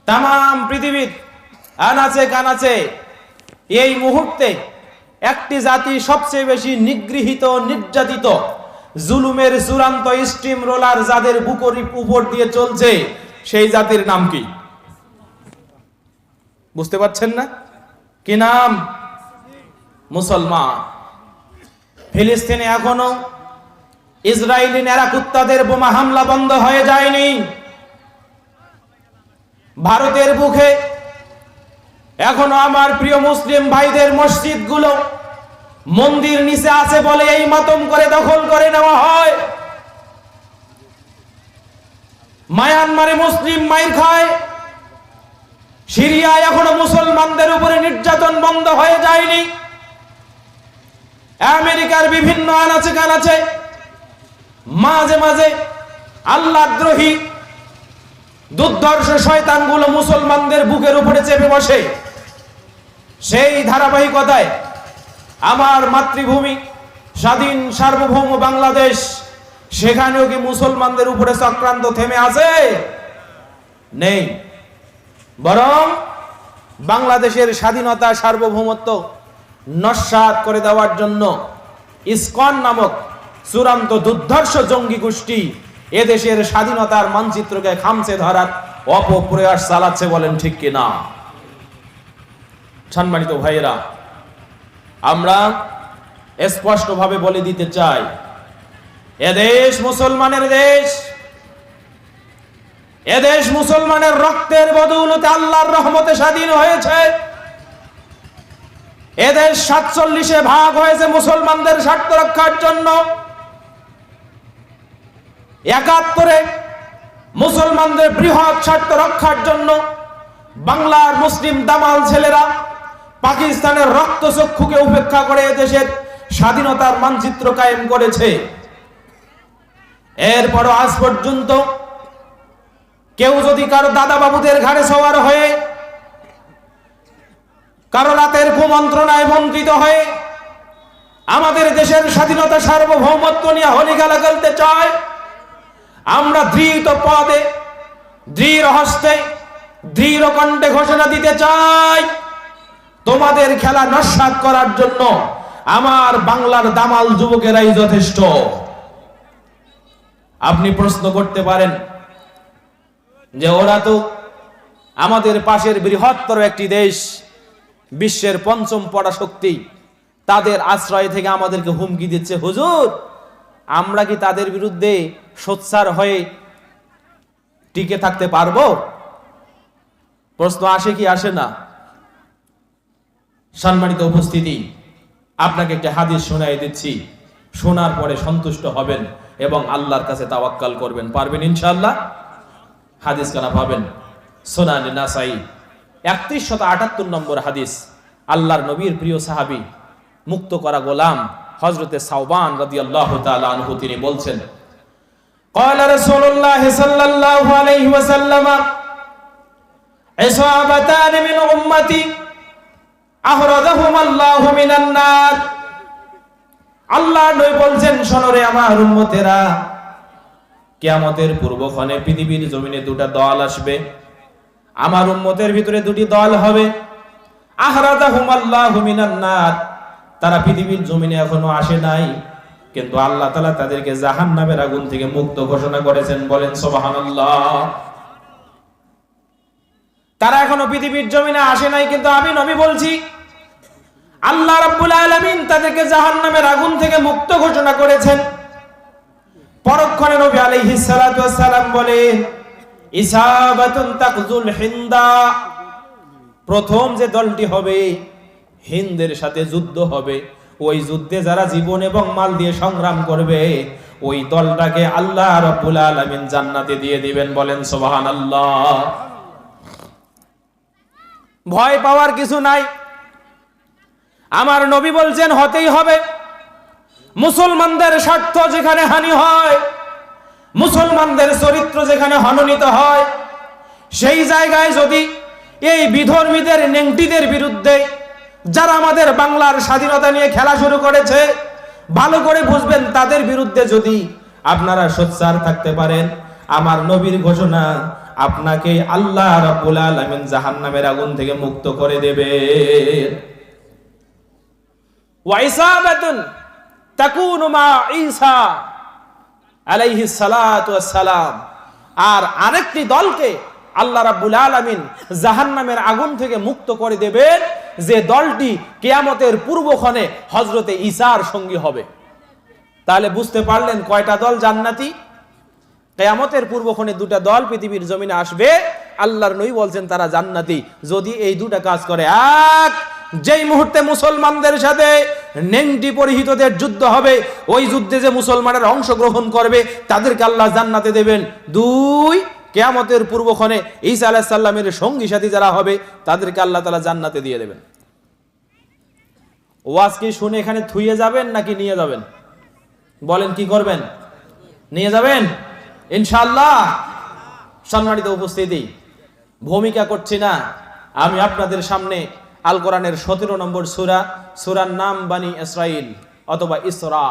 তাম পৃথিবীর আনাচে কানাচে এই মুহূর্তে একটি জাতি সবচেয়ে বেশি নিগৃহীত, নির্যাতিত, জুলুমের চূড়ান্ত স্টিম রোলার যাদের বুকের উপর দিয়ে চলছে, সেই জাতির নাম কি? বুঝতে পারছেন না? কি নাম? মুসলমান। ফিলিস্তিনে এখনো ইসরায়েলি নেরাকুত্তাদের বোমা হামলা বন্ধ হয়ে যায়নি। ভারতের বুকে এখনো আমার প্রিয় মুসলিম ভাইদের মসজিদগুলো মন্দির নিচে আছে বলে এই মাতম করে দখল করে নেওয়া হয়। মায়ানমারে মুসলিম মাইর খায়, সিরিয়ায় এখনো মুসলমানদের উপরে নির্যাতন বন্ধ হয়ে যায়নি। আমেরিকার বিভিন্ন আনাচে কানাচে মাঝে মাঝে আল্লাহদ্রোহী দুর্ধর্ষ শয়তানগুলো মুসলমানদের বুকের উপরে চেপে বসে। সেই ধারাবাহিকতায় আমার মাতৃভূমি স্বাধীন সার্বভৌম বাংলাদেশ, সেখানেও কি মুসলমানদের উপরে চক্রান্ত থেমে আছে? নেই। বরং বাংলাদেশের স্বাধীনতা, সার্বভৌমত্ব নস্যাৎ করে দেওয়ার জন্য ইসকন নামক চূড়ান্ত দুর্ধর্ষ জঙ্গি গোষ্ঠী এদেশের স্বাধীনতার মানচিত্রকে খামচে ধরার অপপ্রয়াস চালাচ্ছে। বলেন ঠিক কিনা? সম্মানিত ভাইয়েরা, আমরা স্পষ্টভাবে বলে দিতে চাই, এদেশ মুসলমানের দেশ। এদেশ মুসলমানের রক্তের বদৌলতে আল্লাহর রহমতে স্বাধীন হয়েছে। এদেশ ৪৭-এ ভাগ হয়েছে মুসলমানদের স্বার্থ রক্ষার জন্য। ৭১-এ মুসলমানদের বৃহৎ স্বার্থ রক্ষার জন্য বাংলার মুসলিম দামাল ছেলেরা পাকিস্তানের রক্তচক্ষুকে উপেক্ষা করে এদেশের স্বাধীনতার মানচিত্র কায়েম করেছে। এরপরও আজ পর্যন্ত কেউ যদি কারো দাদা বাবুদের ঘাড়ে সওয়ার হয়ে, কারো রাতের কুমন্ত্রণায় বঞ্চিত হয়ে আমাদের দেশের স্বাধীনতা সার্বভৌমত্ব নিয়ে হলিগেলা খেলতে চায়, আমরা দৃঢ় পদে, দৃঢ় হস্তে, দৃঢ় কণ্ঠে ঘোষণা দিতে চাই, তোমাদের খেলা নস্যাৎ করার জন্য আমার বাংলার দামাল যুবকেরাই যথেষ্ট। আপনি প্রশ্ন করতে পারেন যে ওরা তো আমাদের পাশের বৃহত্তর একটি দেশ, বিশ্বের ৫ম পরাশক্তি, তাদের আশ্রয় থেকে আমাদেরকে হুমকি দিচ্ছে। হুজুর, আমরা কি তাদের বিরুদ্ধে সোচ্চার হয়ে টিকে থাকতে পারবো? প্রশ্ন আসে কি আসে না? সম্মানিত উপস্থিতি, আপনাকে একটা হাদিস শোনাই দিচ্ছি, শোনার পরে সন্তুষ্ট হবেন এবং আল্লাহর কাছে তাওয়াক্কাল করবেন। পারবেন ইনশাআল্লাহ? হাদিস কানা পাবেন সুনানে নাসাই ৩১৭৮ নম্বর হাদিস। আল্লাহর নবীর প্রিয় সাহাবী, মুক্ত করা গোলাম হযরতে সাওবান রাদিয়াল্লাহু তাআলা আনহু তিনি বলছেন, ক্বালা রাসূলুল্লাহ সাল্লাল্লাহু আলাইহি ওয়াসাল্লাম, ইসাবাতান মিন উম্মতি আহরাদাহুমাল্লাহু মিনান নার। আল্লাহর নবী বলছেন, শোনো রে আমার উম্মতেরা, কিয়ামতের পূর্বক্ষণে পৃথিবীর জমিনে দুটো দল আসবে। আমার উম্মতের ভিতরে দুটি দল হবে। আহরাদাহুমাল্লাহু মিনান নার, তারা পৃথিবীর জমিনে এখনো আসে নাই, কিন্তু আল্লাহ তাআলা তাদেরকে জাহান্নামের আগুন থেকে মুক্ত ঘোষণা করেছেন। বলেন সুবহানাল্লাহ। তারা এখনো পৃথিবীর জমিনে আসে নাই, কিন্তু আমি নবী বলছি আল্লাহ রাব্বুল আলামিন তাদেরকে জাহান্নামের আগুন থেকে মুক্ত ঘোষণা করেছেন। পরক্ষণে নবী আলাইহিস সালাতু ওয়াস সালাম বলেন, ইসাবাতুন তাকজুল হিন্দা, প্রথম যে দলটি হবে হিন্দের সাথে যুদ্ধ হবে। ওই যুদ্ধে যারা জীবন এবং মাল দিয়ে সংগ্রাম করবে, ওই দলটাকে আল্লাহ রাব্বুল আলামিন জান্নাতে দিয়ে দিবেন। বলেন সুবহানাল্লাহ। ভয় পাওয়ার কিছু নাই। আমার নবী বলছেন হতেই হবে। মুসলমানদের স্বার্থ যেখানে হানি হয়, মুসলমানদের চরিত্র যেখানে হননীত হয়, সেই জায়গায় যদি এই বিধর্মীদের নেংটিদের বিরুদ্ধে যারা আমাদের বাংলার স্বাধীনতা নিয়ে খেলা শুরু করেছে, ভালো করে বুঝবেন, তাদের বিরুদ্ধে যদি আপনারা সোচ্চার থাকতে পারেন, আমার নবীর ঘোষণা, আপনাকে আল্লাহ রাব্বুল আলামিন জাহান্নামের আগুন থেকে মুক্ত করে দেবে। ওয়া ইসাবাতুন তাকুনু মা ঈসা আলাইহিস সালাতু ওয়াস সালাম, আর আরেকটি দলকে আল্লাহ রাব্বুল আলামিন জাহান্নামের আগুন থেকে মুক্ত করে দেবেন, যে দলটি কিয়ামতের পূর্বক্ষণে হযরতে ঈসার সঙ্গী হবে। তাহলে বুঝতে পারলেন কয়টা দল জান্নাতি? কিয়ামতের পূর্বক্ষণে দুটা দল পৃথিবীর জমিনে আসবে, আল্লাহর নবী বলছেন তারা জান্নাতি যদি এই দুটা কাজ করে। এক, যেই মুহূর্তে মুসলমানদের সাথে নেংটি পরিহিতদের যুদ্ধ হবে, ওই যুদ্ধে যে মুসলমানেরা অংশগ্রহণ করবে তাদেরকে আল্লাহ জান্নাতে দেবেন। দুই, কিয়ামতের পূর্বক্ষণে ঈসা আলাইহিস সালামের সঙ্গী সাথী যারা হবে তাদেরকে আল্লাহ তাআলা জান্নাতে দিয়ে দেবেন। ওয়াজ কি শুনে এখানে থুইয়ে যাবেন নাকি নিয়ে যাবেন? বলেন কি করবেন? নিয়ে যাবেন ইনশাআল্লাহ। সম্মানিত উপস্থিতি, ভূমিকা করছি না, আমি আপনাদের সামনে আল কোরআনের 17 নম্বর সূরা, সূরার নাম বানি ইসরাইল অথবা ইসরা।